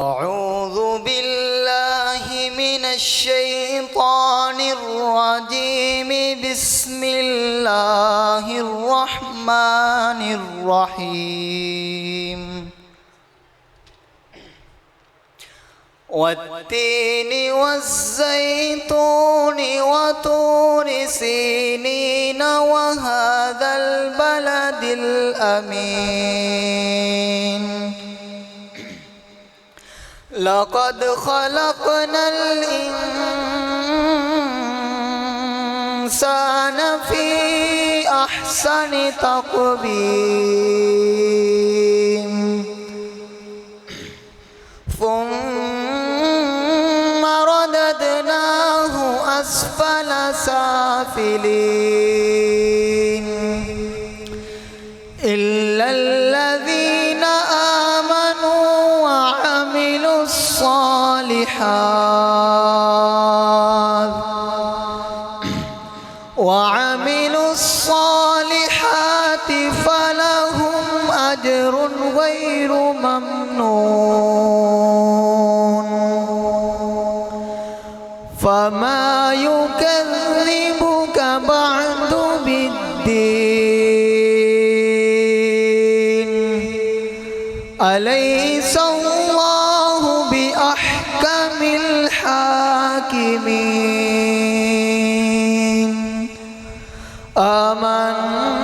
أعوذ بالله من الشيطان الرجيم. بسم الله الرحمن الرحيم. والتين والزيتون وطور سينين وهذا البلد الأمين. لقد خلقنا الإنسان في أحسن تقويم ثم رددناه أسفل سافلين إلا الذين آمنوا وعملوا الصالحات فلهم أجر غير ممنون. فما يكذبك بعد بالدين. أليس الله بأحكم الحاكمين. آمنا